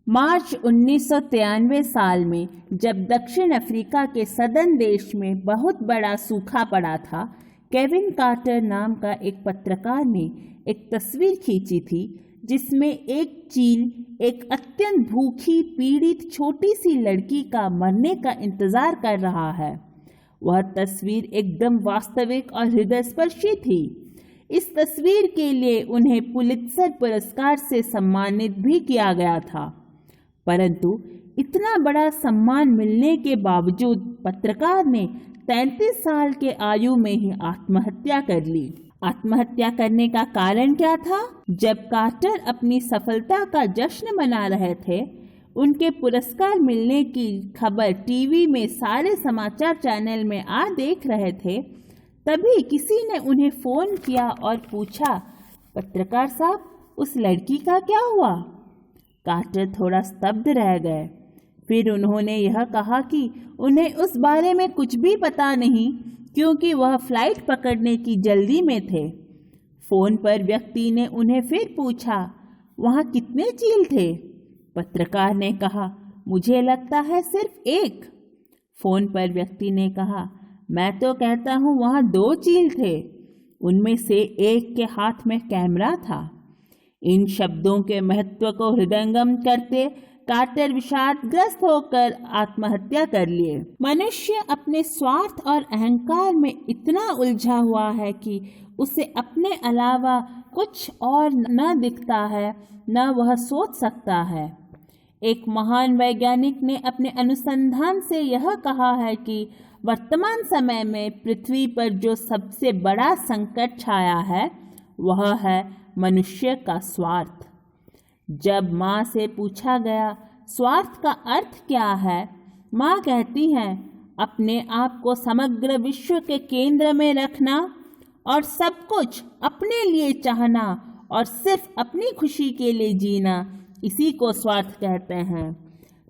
मार्च 1993 साल में जब दक्षिण अफ्रीका के सदर्न देश में बहुत बड़ा सूखा पड़ा था, केविन कार्टर नाम का एक पत्रकार ने एक तस्वीर खींची थी जिसमें एक चील एक अत्यंत भूखी पीड़ित छोटी सी लड़की का मरने का इंतजार कर रहा है। वह तस्वीर एकदम वास्तविक और हृदयस्पर्शी थी। इस तस्वीर के लिए उन्हें पुलित्जर पुरस्कार से सम्मानित भी किया गया था, परंतु इतना बड़ा सम्मान मिलने के बावजूद पत्रकार ने 33 साल के आयु में ही आत्महत्या कर ली। आत्महत्या करने का कारण क्या था? जब कार्टर अपनी सफलता का जश्न मना रहे थे, उनके पुरस्कार मिलने की खबर टीवी में सारे समाचार चैनल में आ देख रहे थे, तभी किसी ने उन्हें फोन किया और पूछा, पत्रकार साहब, उस लड़की का क्या हुआ? कार्टर थोड़ा स्तब्ध रह गए। फिर उन्होंने यह कहा कि उन्हें उस बारे में कुछ भी पता नहीं, क्योंकि वह फ्लाइट पकड़ने की जल्दी में थे। फोन पर व्यक्ति ने उन्हें फिर पूछा, वहाँ कितने चील थे? पत्रकार ने कहा, मुझे लगता है सिर्फ एक। फोन पर व्यक्ति ने कहा, मैं तो कहता हूँ वहाँ 2 चील थे, उनमें से एक के हाथ में कैमरा था। इन शब्दों के महत्व को हृदयंगम करते कार्टर विषादग्रस्त होकर आत्महत्या कर लिए। मनुष्य अपने स्वार्थ और अहंकार में इतना उलझा हुआ है कि उसे अपने अलावा कुछ और न दिखता है, न वह सोच सकता है। एक महान वैज्ञानिक ने अपने अनुसंधान से यह कहा है कि वर्तमान समय में पृथ्वी पर जो सबसे बड़ा संकट छाया है, वह है मनुष्य का स्वार्थ। जब माँ से पूछा गया स्वार्थ का अर्थ क्या है, माँ कहती हैं, अपने आप को समग्र विश्व के केंद्र में रखना और सब कुछ अपने लिए चाहना और सिर्फ अपनी खुशी के लिए जीना, इसी को स्वार्थ कहते हैं।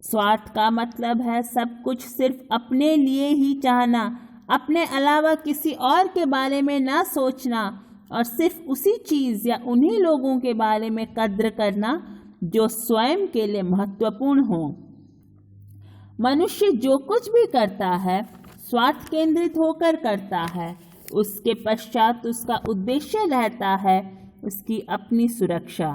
स्वार्थ का मतलब है सब कुछ सिर्फ अपने लिए ही चाहना, अपने अलावा किसी और के बारे में ना सोचना और सिर्फ उसी चीज़ या उन्हीं लोगों के बारे में कद्र करना जो स्वयं के लिए महत्वपूर्ण हो। मनुष्य जो कुछ भी करता है स्वार्थ केंद्रित होकर करता है। उसके पश्चात उसका उद्देश्य रहता है उसकी अपनी सुरक्षा,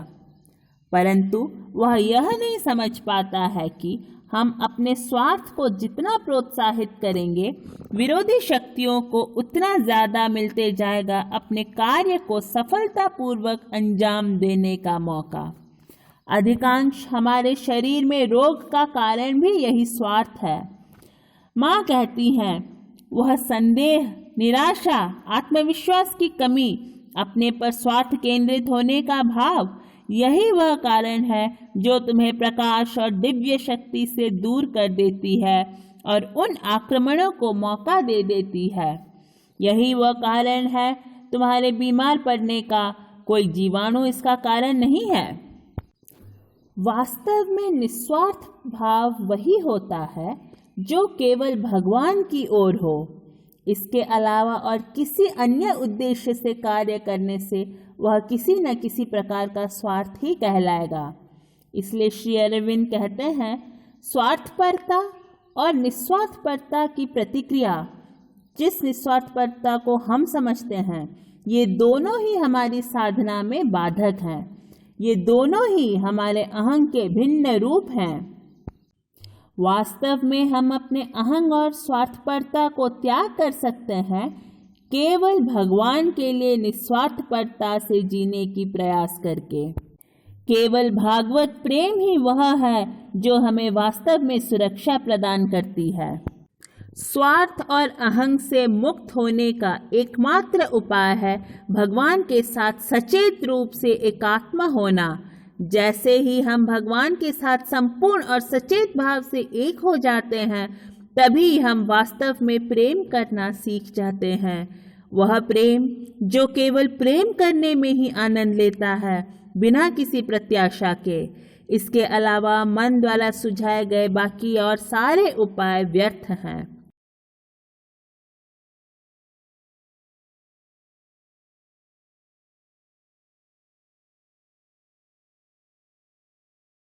परंतु वह यह नहीं समझ पाता है कि हम अपने स्वार्थ को जितना प्रोत्साहित करेंगे, विरोधी शक्तियों को उतना ज़्यादा मिलते जाएगा अपने कार्य को सफलतापूर्वक अंजाम देने का मौका। अधिकांश हमारे शरीर में रोग का कारण भी यही स्वार्थ है। माँ कहती हैं, वह संदेह, निराशा, आत्मविश्वास की कमी, अपने पर स्वार्थ केंद्रित होने का भाव, यही वह कारण है जो तुम्हें प्रकाश और दिव्य शक्ति से दूर कर देती है और उन आक्रमणों को मौका दे देती है। यही वह कारण है तुम्हारे बीमार पड़ने का, कोई जीवाणु इसका कारण नहीं है। वास्तव में निस्वार्थ भाव वही होता है जो केवल भगवान की ओर हो। इसके अलावा और किसी अन्य उद्देश्य से कार्य करने से वह किसी न किसी प्रकार का स्वार्थ ही कहलाएगा। इसलिए श्री अरविंद कहते हैं, स्वार्थपरता और निस्वार्थपरता की प्रतिक्रिया, जिस निस्वार्थपरता को हम समझते हैं, ये दोनों ही हमारी साधना में बाधक हैं। ये दोनों ही हमारे अहंग के भिन्न रूप हैं। वास्तव में हम अपने अहंग और स्वार्थपरता को त्याग कर सकते हैं केवल भगवान के लिए निस्वार्थपरता से जीने की प्रयास करके। केवल भागवत प्रेम ही वह है जो हमें वास्तव में सुरक्षा प्रदान करती है। स्वार्थ और अहंग से मुक्त होने का एकमात्र उपाय है भगवान के साथ सचेत रूप से एकात्म होना। जैसे ही हम भगवान के साथ संपूर्ण और सचेत भाव से एक हो जाते हैं, तभी हम वास्तव में प्रेम करना सीख जाते हैं। वह प्रेम जो केवल प्रेम करने में ही आनंद लेता है, बिना किसी प्रत्याशा के। इसके अलावा मन द्वारा सुझाए गए बाकी और सारे उपाय व्यर्थ हैं।